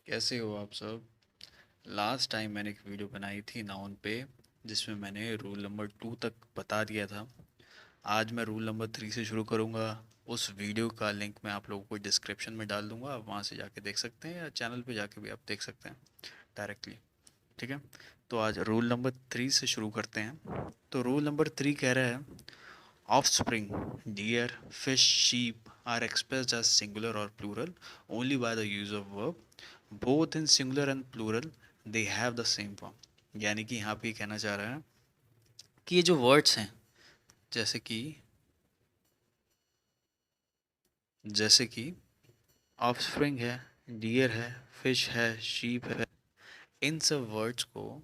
कैसे हो आप सब। लास्ट टाइम मैंने एक वीडियो बनाई थी नाउन पे, जिसमें मैंने रूल नंबर 2 तक बता दिया था। आज मैं रूल नंबर 3 से शुरू करूँगा। उस वीडियो का लिंक मैं आप लोगों को डिस्क्रिप्शन में डाल दूँगा, आप वहाँ से जाके देख सकते हैं या चैनल पे जाके भी आप देख सकते हैं डायरेक्टली। ठीक है, तो आज रूल नंबर 3 से शुरू करते हैं। तो रूल नंबर 3 कह रहा है, offspring, deer, fish, sheep are expressed as singular or plural only by the use of verb. Both in singular and plural they have the same form. यानी कि यहाँ पे कहना चाह रहा है कि ये जो वर्ड्स हैं, जैसे कि जैसे कि ऑफस्प्रिंग है, डियर है, फिश है, शीप है, इन सब वर्ड्स को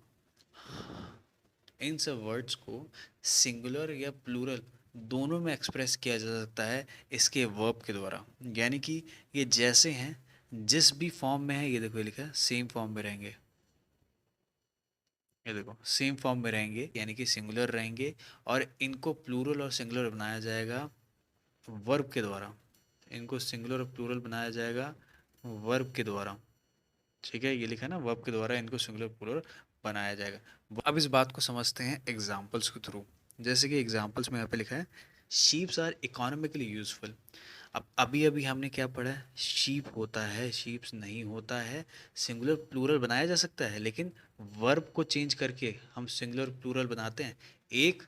इन सब वर्ड्स को सिंगुलर या प्लूरल दोनों में एक्सप्रेस किया जा सकता है इसके वर्ब के द्वारा। यानी कि ये जैसे हैं, जिस भी फॉर्म में है, ये देखो ये लिखा है सेम फॉर्म में रहेंगे। ये देखो सेम फॉर्म में रहेंगे यानी कि सिंगुलर रहेंगे, और इनको प्लूरल और सिंगुलर बनाया जाएगा वर्ब के द्वारा। इनको सिंगुलर और प्लूरल बनाया जाएगा वर्ब के द्वारा। ठीक है, ये लिखा है ना, वर्ब के द्वारा इनको सिंगुलर प्लूरल बनाया जाएगा। अब इस बात को समझते हैं एग्जाम्पल्स के थ्रू। जैसे कि एग्जाम्पल्स में यहाँ पे लिखा है, शीप्स आर इकोनॉमिकली यूजफुल। अब अभी अभी हमने क्या पढ़ा है, शीप होता है, शीप्स नहीं होता है। सिंगुलर प्लूरल बनाया जा सकता है, लेकिन वर्ब को चेंज करके हम सिंगुलर प्लूरल बनाते हैं। एक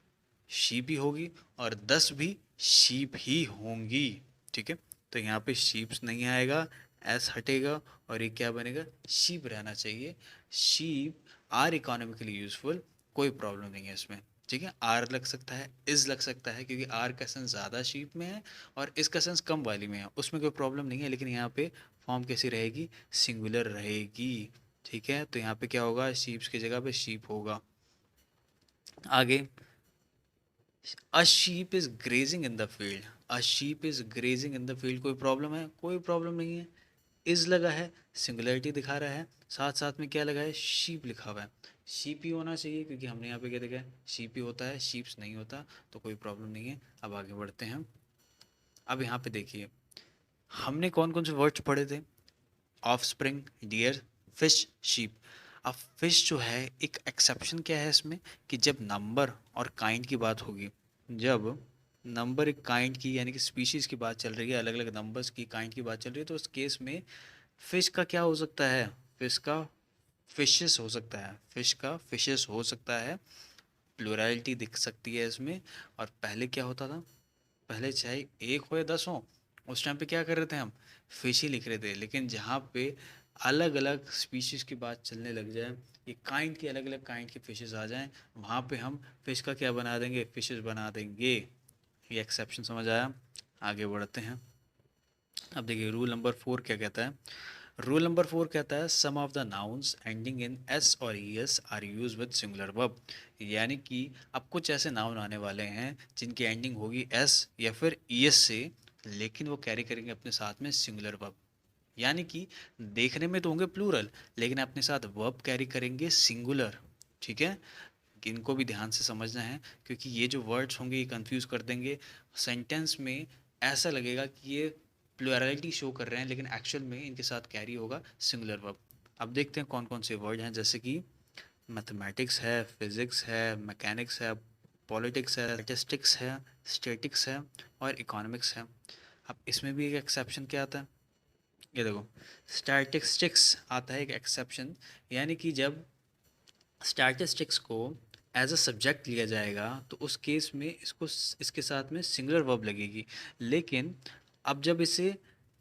शीप ही होगी और 10 भी शीप ही होंगी। ठीक है, तो यहाँ पे शीप्स नहीं आएगा, एस हटेगा, और ये क्या बनेगा, शीप रहना चाहिए। शीप आर इकोनॉमिकली यूजफुल, कोई प्रॉब्लम नहीं है इसमें। ठीक है, आर लग सकता है, इज लग सकता है, क्योंकि आर का सेंस ज़्यादा शीप में है और इसका सेंस कम वाली में है, उसमें कोई प्रॉब्लम नहीं है। लेकिन यहाँ पे फॉर्म कैसी रहेगी, सिंगुलर रहेगी। ठीक है, तो यहाँ पे क्या होगा, शीप्स की जगह पे शीप होगा। आगे, a sheep is grazing in the field. A sheep is grazing in the field, कोई प्रॉब्लम है, कोई प्रॉब्लम नहीं है। इज लगा है, सिंगुलरिटी दिखा रहा है, साथ साथ में क्या लगा है, शीप लिखा हुआ है। शीप ही होना चाहिए, क्योंकि हमने यहाँ पे क्या देखा है, शीप ही होता है, शीप्स नहीं होता, तो कोई प्रॉब्लम नहीं है। अब आगे बढ़ते हैं। अब यहाँ पे देखिए, हमने कौन कौन से वर्ड्स पढ़े थे, ऑफस्प्रिंग, डियर, फिश, शीप। अब फिश जो है, एक एक्सेप्शन क्या है इसमें, कि जब नंबर और काइंड की बात होगी, जब नंबर एक काइंड की यानी कि स्पीशीज़ की बात चल रही है, अलग अलग नंबर्स की काइंड की बात चल रही है, तो उस केस में फिश का क्या हो सकता है, फिश का फिशेस हो सकता है, फिश का फिशेस हो सकता है। प्लूरैलिटी दिख सकती है इसमें। और पहले क्या होता था, पहले चाहे एक हो या 10 हो, उस टाइम पे क्या कर रहे थे हम, फिश ही लिख रहे थे। लेकिन जहाँ पे अलग अलग स्पीशीज़ की बात चलने लग जाए, ये काइंड की अलग अलग काइंड के फिशेस आ जाएं, वहाँ पे हम फिश का क्या बना देंगे, फिशेस बना देंगे। ये एक्सेप्शन समझ आया। आगे बढ़ते हैं। अब देखिए रूल नंबर 4 क्या कहता है। रूल नंबर 4 कहता है, some of the nouns ending in S और E S are use with singular verb. यानी कि अब कुछ ऐसे नाउन आने वाले हैं जिनकी एंडिंग होगी एस या फिर ई एस से, लेकिन वो कैरी करेंगे अपने साथ में सिंगुलर वर्ब। यानी कि देखने में तो होंगे प्लूरल, लेकिन अपने साथ वर्ब कैरी करेंगे सिंगुलर। ठीक है, इनको भी ध्यान से समझना है, क्योंकि ये जो वर्ड्स होंगे ये कंफ्यूज कर देंगे सेंटेंस में। ऐसा लगेगा कि ये प्लुरलिटी शो कर रहे हैं, लेकिन एक्चुअल में इनके साथ कैरी होगा सिंगुलर वर्ब। अब देखते हैं कौन कौन से वर्ड हैं, जैसे कि मैथमेटिक्स है, फिजिक्स है, मैकेनिक्स है, पॉलिटिक्स है, स्टैटिस्टिक्स है, स्टैटिक्स है, और इकोनॉमिक्स है। अब इसमें भी एक एक्सेप्शन क्या आता है, ये देखो, स्टैटिस्टिक्स आता है एक एक्सेप्शन। यानी कि जब स्टैटिस्टिक्स को एज अ सब्जेक्ट लिया जाएगा, तो उस केस में इसको इसके साथ में सिंगुलर वर्ब लगेगी। लेकिन अब जब इसे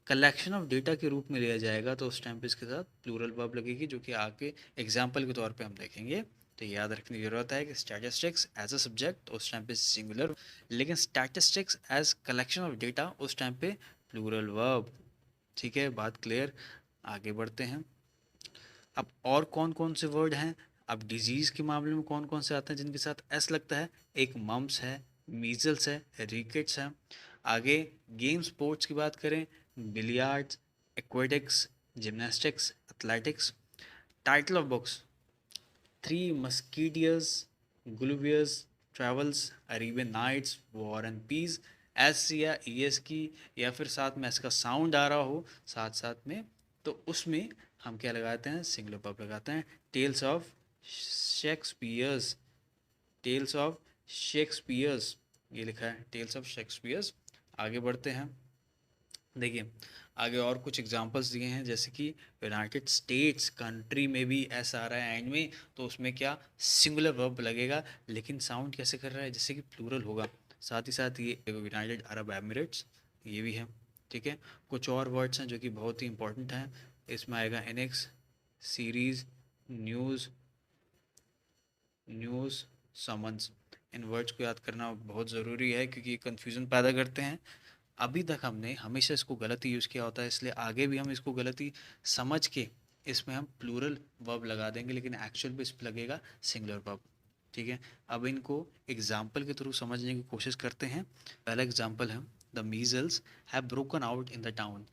कलेक्शन ऑफ डेटा के रूप में लिया जाएगा, तो उस टाइम पे इसके साथ प्लूरल वर्ब लगेगी, जो कि आगे एग्जाम्पल के तौर पे हम देखेंगे। तो याद रखने की ज़रूरत है कि स्टैटिस्टिक्स एज अ सब्जेक्ट उस टाइम पे सिंगुलर, लेकिन statistics as collection of data उस टाइम पे प्लूरल वर्ब। ठीक है, बात क्लियर। आगे बढ़ते हैं। अब और कौन कौन से वर्ड हैं, अब डिजीज़ के मामले में कौन कौन से आते हैं जिनके साथ एस लगता है, एक मम्स है, मीजल्स है, रिकेट्स है। आगे गेम स्पोर्ट्स की बात करें, billiards, aquatics, gymnastics, athletics. Title of books, three musketeers, Gulliver's, travels, Arabian nights, war and peace. S या ई एस की, या फिर साथ में एस का साउंड आ रहा हो साथ साथ में, तो उसमें हम क्या लगाते हैं, सिंगुलर वर्ब लगाते हैं। Tales of Shakespeare's, tales of Shakespeare's, ये लिखा है टेल्स ऑफ शेक्सपियर्स। आगे बढ़ते हैं, देखिए आगे और कुछ एग्जांपल्स दिए हैं, जैसे कि यूनाइटेड स्टेट्स कंट्री में भी एस आ रहा है एंड में, तो उसमें क्या सिंगुलर वर्ब लगेगा, लेकिन साउंड कैसे कर रहा है, जैसे कि प्लूरल होगा। साथ ही साथ ये यूनाइटेड अरब एमिरेट्स, ये भी है, ठीक है। कुछ और वर्ड्स हैं जो कि बहुत ही इंपॉर्टेंट हैं, इसमें आएगा annex, series, news, news, summons. इन वर्ड्स को याद करना बहुत ज़रूरी है क्योंकि ये कन्फ्यूज़न पैदा करते हैं। अभी तक हमने हमेशा इसको गलत ही यूज़ किया होता है, इसलिए आगे भी हम इसको गलत ही समझ के इसमें हम प्लूरल वर्ब लगा देंगे, लेकिन एक्चुअल में इस पर लगेगा सिंगुलर वर्ब, ठीक है। अब इनको एग्जाम्पल के थ्रू समझने की कोशिश करते हैं। पहला एग्जाम्पल है, the measles have broken out in the town.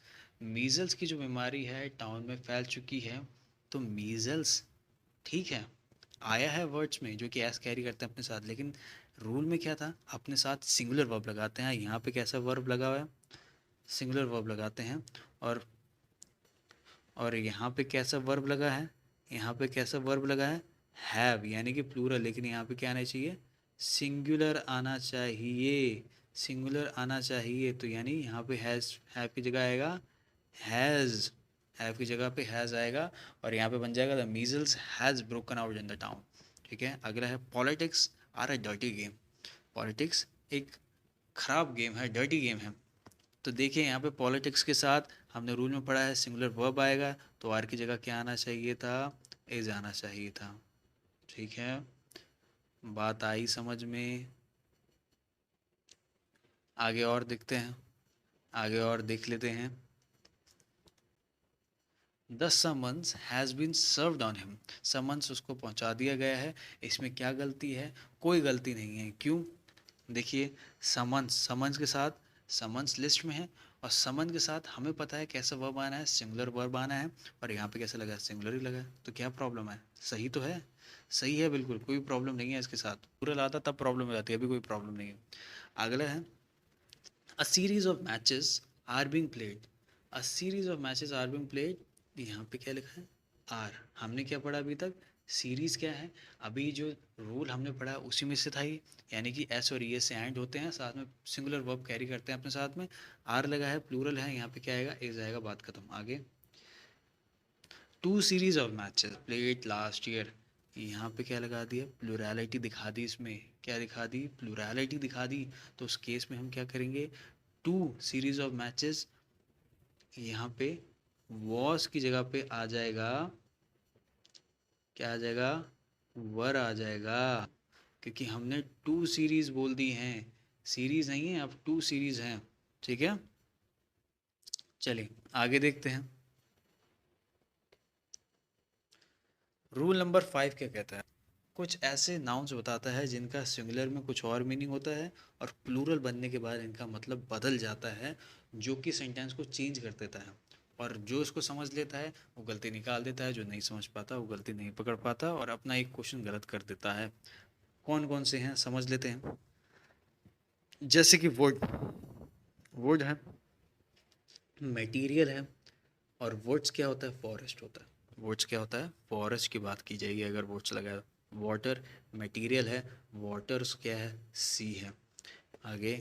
Measles की जो बीमारी है टाउन में फैल चुकी है, तो मीजल्स, ठीक है, आया है वर्ड्स में जो कि एस कैरी करते हैं अपने साथ, लेकिन रूल में क्या था, अपने साथ सिंगुलर वर्ब लगाते हैं। यहाँ पे कैसा वर्ब लगा हुआ है, सिंगुलर वर्ब लगाते हैं। और यहाँ पे कैसा वर्ब लगा है, यहाँ पे कैसा वर्ब लगा है, हैव, यानी कि प्लूरल, लेकिन यहाँ पे क्या आना चाहिए, सिंगुलर आना चाहिए, सिंगुलर आना चाहिए। तो यानी यहाँ पे हैव की जगह आएगा हैज़, हैव की जगह पे हैज़ आएगा, और यहाँ पे बन जाएगा the measles has broken out in the town, ठीक है। अगला है politics are a dirty game. Politics एक खराब गेम है, डर्टी गेम है। तो देखिए यहाँ पे पॉलिटिक्स के साथ हमने रूल में पढ़ा है सिंगुलर वर्ब आएगा, तो आर की जगह क्या आना चाहिए था, इज आना चाहिए था, ठीक है। बात आई समझ में? आगे और देखते हैं, आगे और देख लेते हैं। The summons has been served on him. Summons उसको पहुंचा दिया गया है। इसमें क्या गलती है, कोई गलती नहीं है। क्यों, देखिए समन्स, समन्स के साथ, समन्स लिस्ट में है, और समन के साथ हमें पता है कैसा वर्ब आना है, सिंगुलर वर्ब आना है, और यहाँ पे कैसा लगा है, सिंगुलर ही लगा है। तो क्या प्रॉब्लम है, सही तो है, सही है बिल्कुल, कोई प्रॉब्लम नहीं है इसके साथ। पूरा आता तब प्रॉब्लम हो जाती है, अभी कोई प्रॉब्लम नहीं है। अगला है, a series of matches are being played. A series of matches are being played, यहाँ पे क्या लिखा है, आर। हमने क्या पढ़ा अभी तक, सीरीज क्या है, अभी जो रूल हमने पढ़ा उसी में से था ही, यानी कि एस और ई एस से एंड होते हैं, साथ में सिंगुलर वर्ब कैरी करते हैं अपने साथ में। आर लगा है, प्लूरल है, यहाँ पे क्या आएगा, इज आएगा, बात खत्म। आगे, two series of matches played last year, यहाँ पे क्या लगा दिया, प्लूरैलिटी दिखा दी, इसमें क्या दिखा दी, प्लूरैलिटी दिखा दी। तो उस केस में हम क्या करेंगे, टू सीरीज ऑफ मैचेस, यहाँ पे वॉस की जगह पे आ जाएगा, क्या आ जाएगा, वर आ जाएगा, क्योंकि हमने टू सीरीज बोल दी हैं, सीरीज नहीं है, अब टू सीरीज हैं, ठीक है। चलिए आगे देखते हैं, रूल नंबर 5 क्या कहता है। कुछ ऐसे नाउन्स बताता है जिनका सिंगुलर में कुछ और मीनिंग होता है, और प्लूरल बनने के बाद इनका मतलब बदल जाता है, जो कि सेंटेंस को चेंज कर देता है। और जो इसको समझ लेता है वो गलती निकाल देता है, जो नहीं समझ पाता वो गलती नहीं पकड़ पाता, और अपना एक क्वेश्चन गलत कर देता है। कौन कौन से हैं समझ लेते हैं। जैसे कि वुड, वुड है, मटेरियल है, और वुड्स क्या होता है, फॉरेस्ट होता है। वुड्स क्या होता है, फॉरेस्ट की बात की जाएगी अगर वुड्स लगा। वाटर मटेरियल है, वाटर्स क्या है, सी है। आगे,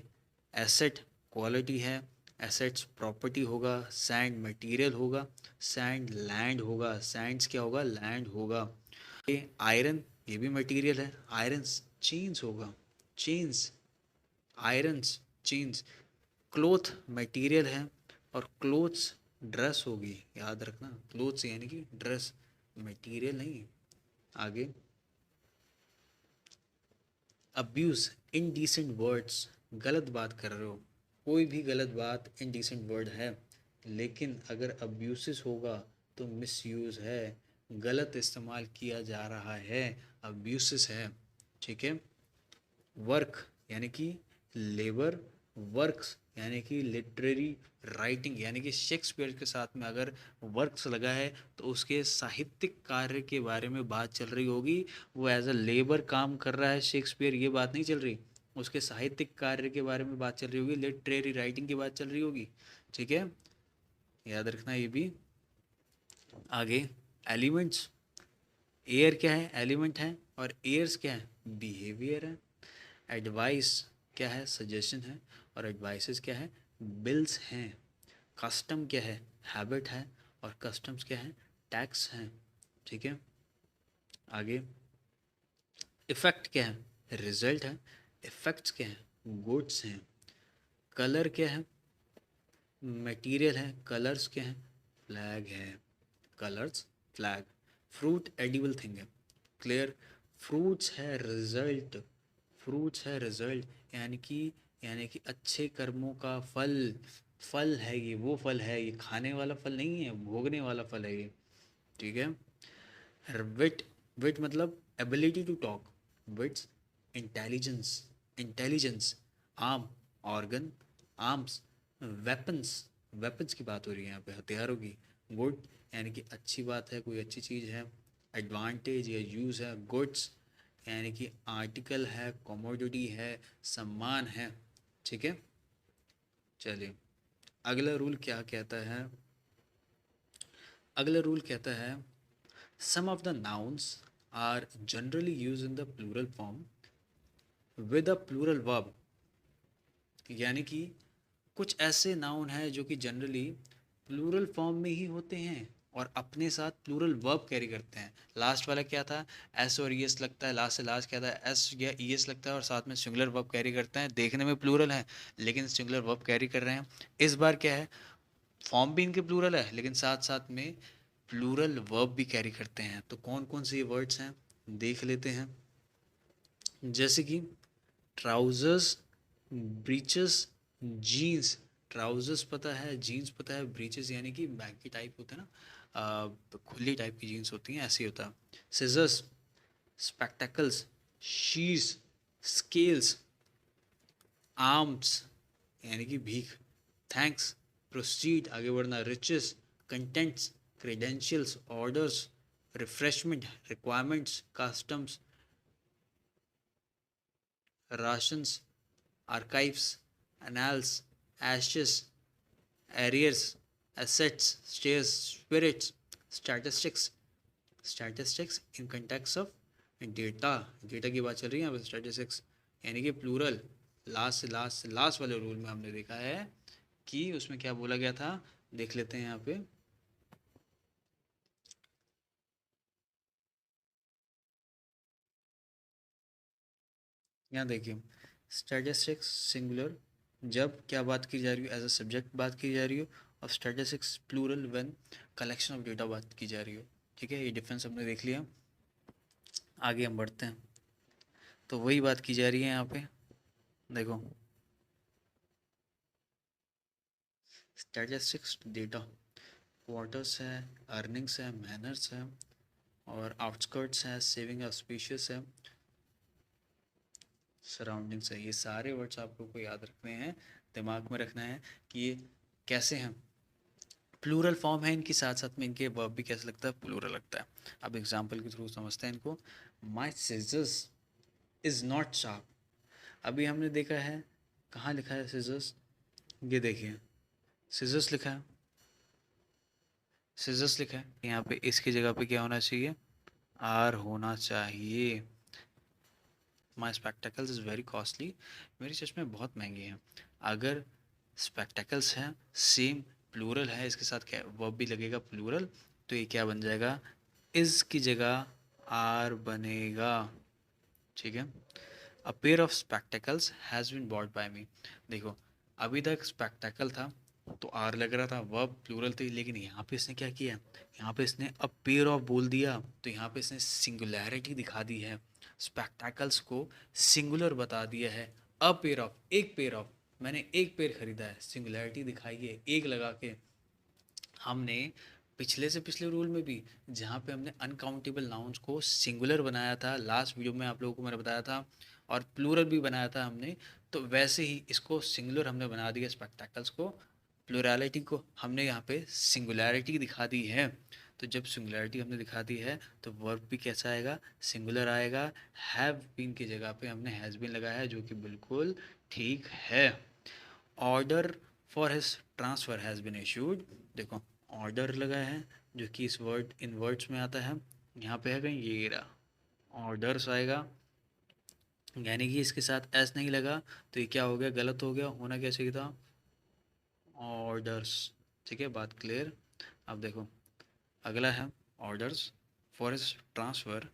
एसेट क्वालिटी है, एसेट्स प्रॉपर्टी होगा, सैंड मटेरियल होगा, सैंड लैंड होगा, सैंड्स क्या होगा, लैंड होगा। ये आयरन, ये भी मटेरियल है, आयरन चेन्स होगा, chains, irons chains. Cloth material है, और क्लोथ्स ड्रेस होगी, याद रखना, क्लोथ्स यानी कि ड्रेस, मटेरियल नहीं। आगे, अब्यूज़ इनडिसेंट वर्ड्स, गलत बात कर रहे हो, कोई भी गलत बात इनडिसेंट वर्ड है, लेकिन अगर अब्यूसिस होगा तो मिसयूज़ है, गलत इस्तेमाल किया जा रहा है, अब्यूसिस है, ठीक है। वर्क यानी कि लेबर, वर्क्स यानी कि लिटरेरी राइटिंग, यानी कि शेक्सपियर के साथ में अगर वर्क्स लगा है तो उसके साहित्यिक कार्य के बारे में बात चल रही होगी। वो एज अ लेबर काम कर रहा है शेक्सपियर, ये बात नहीं चल रही, उसके साहित्यिक कार्य के बारे में बात चल रही होगी, लिटरेरी राइटिंग की बात चल रही होगी, ठीक है, याद रखना ये भी। आगे एलिमेंट्स, एयर क्या है, एलिमेंट है, और एयर्स क्या है, बिहेवियर है। एडवाइस क्या है, सजेशन है, और एडवाइसेस क्या है, बिल्स हैं। कस्टम क्या है, हैबिट है, और कस्टम्स क्या है, टैक्स हैं। ठीक है। आगे इफ़ेक्ट क्या है, रिजल्ट है। इफ़ेक्ट्स क्या है, गुड्स हैं। कलर क्या है, मटेरियल है। कलर्स क्या है, फ्लैग है। Colours, flag. Fruit edible thing है, क्लियर। फ्रूट्स है रिजल्ट, फ्रूट्स है रिजल्ट, यानी कि अच्छे कर्मों का फल। फल है ये, वो फल है ये, खाने वाला फल नहीं है, भोगने वाला फल है ये। ठीक है। विट, विट मतलब ability to talk. Wits, intelligence, intelligence. Arm, organ, arms. Weapons, weapons की बात हो रही है यहाँ पे, हथियारों की। गुड यानी कि अच्छी बात है, कोई अच्छी चीज़ है। एडवांटेज या यूज़ है। गुड्स यानी कि आर्टिकल है, कमोडिटी है, सम्मान है। ठीक है। चलिए, अगला रूल क्या कहता है, अगला रूल कहता है some of the nouns are generally used in the plural form with a plural verb। यानी कि कुछ ऐसे नाउन हैं जो कि जनरली प्लूरल फॉर्म में ही होते हैं और अपने साथ प्लूरल वर्ब कैरी करते हैं। लास्ट वाला क्या था, एस और ई एस लगता है, लास्ट से लास्ट क्या था, एस या ई एस लगता है और साथ में सिंगुलर वर्ब कैरी करते हैं। देखने में प्लूरल है लेकिन सिंगुलर वर्ब कैरी कर रहे हैं। इस बार क्या है, फॉर्म भी इनके प्लूरल है लेकिन साथ साथ में प्लूरल वर्ब भी कैरी करते हैं। तो कौन कौन से ये वर्ड्स हैं देख लेते हैं। जैसे कि ट्राउजर्स, ब्रीचेस, जीन्स। ट्राउजर्स पता है, जीन्स पता है, ब्रीचेस यानी कि बैगी टाइप होते हैं ना, खुली टाइप की जीन्स होती हैं, ऐसे ही होता है। सिजर्स, स्पेक्टेकल्स, शीज, स्केल्स, आर्म्स यानी कि भीख। थैंक्स, प्रोसीड आगे बढ़ना, riches, contents, credentials, orders, refreshment, requirements, customs, rations, archives, annals, ashes, arrears, assets, shares, spirits, statistics, statistics in context of data, data की बात चल रही है यहाँ पे, स्टैटिस्टिक्स यानी कि प्लूरल। लास्ट वाले रूल में हमने देखा है कि उसमें क्या बोला गया था, देख लेते हैं यहाँ पे। यहाँ देखिए, स्टैटिस्टिक्स सिंगुलर जब क्या बात की जा रही हो, एज अ सब्जेक्ट बात की जा रही हो, और statistics plural when collection of data बात की जा रही हो। ठीक है, ये डिफरेंस हमने देख लिया। आगे हम बढ़ते हैं, तो वही बात की जा रही है यहाँ पे। देखो, स्टैटिस्टिक्स डेटा, क्वार्टर्स है, अर्निंग्स है, मैनर्स है, और आउटस्कर्ट्स है, सेविंग ऑस्पिशियस है, सराउंडिंग्स है। ये सारे वर्ड्स आप लोग को याद रखने हैं, दिमाग में रखना है कि ये कैसे हैं, प्लूरल फॉर्म है इनकी, साथ साथ में इनके वर्ब भी कैसे लगता है, प्लूरल लगता है। अब एग्जांपल के थ्रू समझते हैं इनको। माई सिजर्स इज़ नॉट शार्प। अभी हमने देखा है, कहाँ लिखा है सिजर्स, ये देखिए, सिजर्स लिखा है, सिजर्स लिखा है यहाँ पे, इसकी जगह पे क्या होना चाहिए, आर होना चाहिए। माई स्पेक्टेकल्स इज़ वेरी कॉस्टली, मेरे चश्मे बहुत महंगे हैं। अगर स्पेक्टेकल्स हैं, सेम प्लूरल है, इसके साथ क्या वर्ब भी लगेगा प्लूरल, तो ये क्या बन जाएगा, इज़ की जगह आर बनेगा। ठीक है। A pair of spectacles has been bought by me. देखो, अभी तक स्पेक्टेकल था तो आर लग रहा था, वर्ब प्लूरल थी, लेकिन यहाँ पे इसने क्या किया, यहाँ पे इसने अ पेयर ऑफ बोल दिया, तो यहाँ पे इसने सिंगुलैरिटी दिखा दी है, स्पेक्टेकल्स को सिंगुलर बता दिया है। अ पेयर ऑफ, एक पेयर ऑफ, मैंने एक पेयर खरीदा है, सिंगुलैरिटी दिखाई है एक लगा के। हमने पिछले से पिछले रूल में भी, जहाँ पे हमने अनकाउंटेबल नाउन्स को सिंगुलर बनाया था, लास्ट वीडियो में आप लोगों को मैंने बताया था, और प्लूरल भी बनाया था हमने, तो वैसे ही इसको सिंगुलर हमने बना दिया स्पेक्टेकल्स को, प्लूरैलिटी को हमने यहाँ पे सिंगुलैरिटी दिखा दी है। तो जब सिंगुलैरिटी हमने दिखा दी है तो वर्ब भी कैसा आएगा, सिंगुलर आएगा। हैव बीन की जगह पे हमने हैज़ बीन लगाया है, जो कि बिल्कुल ठीक है। Order for his transfer has been issued, देखो ऑर्डर लगा है, जो कि इस वर्ड इन वर्ड्स में आता है। यहाँ पे है कहीं ये रहा ऑर्डर्स आएगा, यानी कि इसके साथ एस नहीं लगा तो ये क्या हो गया, गलत हो गया, होना क्या चाहिए था ऑर्डर्स। ठीक है, बात क्लियर। अब देखो अगला है orders for transfer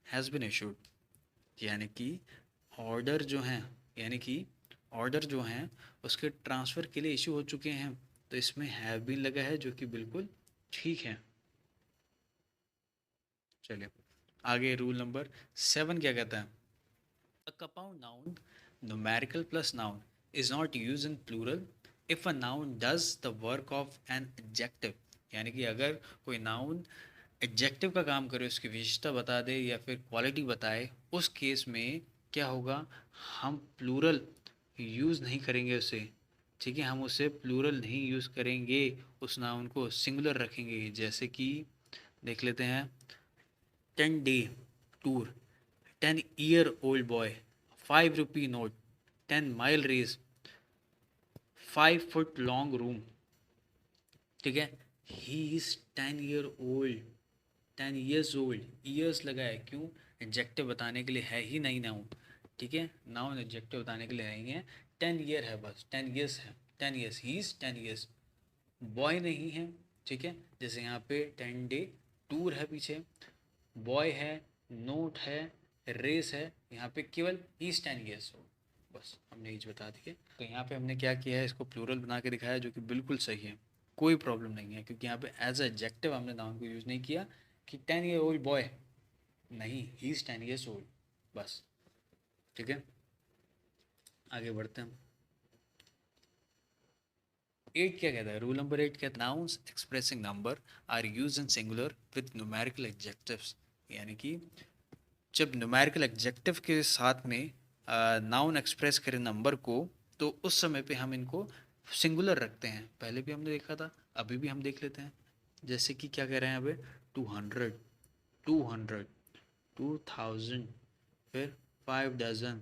has been issued, यानी कि ऑर्डर जो हैं, यानी कि ऑर्डर जो हैं उसके ट्रांसफ़र के लिए इशू हो चुके हैं, तो इसमें हैव बीन लगा है जो कि बिल्कुल ठीक है। चलिए आगे रूल नंबर 7 क्या कहता है, a compound noun numerical plus noun is not use in plural if a noun does the work of an adjective, यानी कि अगर कोई नाउन एडजेक्टिव का काम करे, उसकी विशेषता बता दे या फिर क्वालिटी बताए, उस केस में क्या होगा, हम प्लूरल यूज़ नहीं करेंगे उसे। ठीक है, हम उसे प्लूरल नहीं यूज़ करेंगे, उस नाउन को सिंगुलर रखेंगे। जैसे कि देख लेते हैं 10 day tour, 10-year-old boy, ₹5 note, 10 mile race, 5 foot long room। ठीक है, he is 10 year old, 10 years old, years लगा है क्यों, एडजेक्टिव बताने के लिए है ही नहीं नाउन। ठीक है, नाउन एडजेक्टिव बताने के लिए नहीं है, 10 year है बस, 10 years है, 10 years, he is 10 years, boy नहीं है। ठीक है, जैसे यहाँ पे 10 day टूर है पीछे, बॉय है, नोट है, रेस है, यहाँ पे केवल ही इज 10 years old, बस हमने एज बता दी है। तो यहाँ पे हमने क्या किया है, इसको प्लूरल बना के दिखाया, जो कि बिल्कुल सही है, कोई प्रॉब्लम नहीं है, क्योंकि यहाँ पे एज एडजेक्टिव हमने नाउन को यूज़ नहीं किया कि 10 year old बॉय, नहीं, ही इज़ 10 years old, बस। ठीक है, आगे बढ़ते हैं। 8 क्या कहता है, रूल नंबर 8 कहता है nouns expressing number are use in singular with numerical adjectives, यानी कि जब न्यूमेरिकल एडजेक्टिव के साथ में नाउन एक्सप्रेस करें नंबर को, तो उस समय पे हम इनको सिंगुलर रखते हैं। पहले भी हमने देखा था, अभी भी हम देख लेते हैं। जैसे कि क्या कह रहे हैं यहाँ पे, 200, 200, 2000, फिर 5 डजन,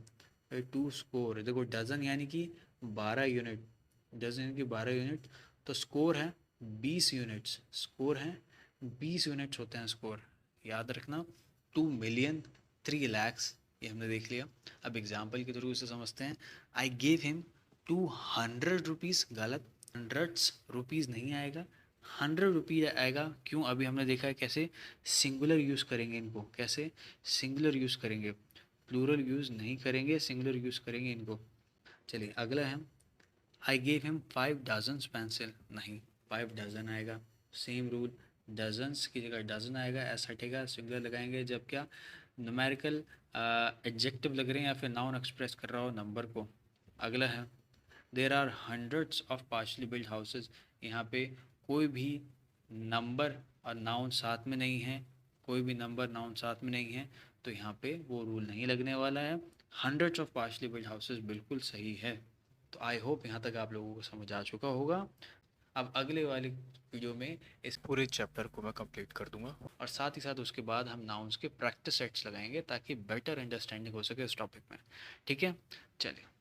फिर 2 स्कोर। देखो डजन यानी कि 12 यूनिट, डजन यानी कि 12 यूनिट, तो स्कोर है 20 यूनिट्स, स्कोर है 20 यूनिट्स होते हैं स्कोर, याद रखना। 2 मिलियन, 3 लैक्स, ये हमने देख लिया। अब एग्जाम्पल के थ्रू इसे समझते हैं। आई गेव हिम 200 रुपीज़, गलत, हंड्रेड्स रुपीज़ नहीं आएगा, 100 रुपीज़ आएगा। क्यों, अभी हमने देखा है कैसे सिंगुलर यूज़ करेंगे इनको, कैसे सिंगुलर यूज़ करेंगे, प्लूरल यूज़ नहीं करेंगे, सिंगुलर यूज़ करेंगे इनको। चलिए अगला है, I gave him 5 dozens pencil, नहीं, 5 डजन आएगा, सेम रूल, डजन्स की जगह डजन आएगा, ऐसा हटेगा, सिंगुलर लगाएंगे जब क्या न्यूमेरिकल एडजेक्टिव लग रहे हैं या फिर नाउन एक्सप्रेस कर रहा हो नंबर को। अगला है, there are hundreds of partially build houses, यहाँ पे कोई भी नंबर और नाउन साथ में नहीं है, कोई भी नंबर नाउन साथ में नहीं है, तो यहाँ पे वो रूल नहीं लगने वाला है। Hundreds of partially build houses बिल्कुल सही है। तो आई होप यहाँ तक आप लोगों को समझ आ चुका होगा। अब अगले वाले वीडियो में इस पूरे चैप्टर को मैं कंप्लीट कर दूंगा, और साथ ही साथ उसके बाद हम नाउन्स के प्रैक्टिस सेट्स लगाएंगे ताकि बेटर अंडरस्टैंडिंग हो सके इस टॉपिक में। ठीक है, चलिए।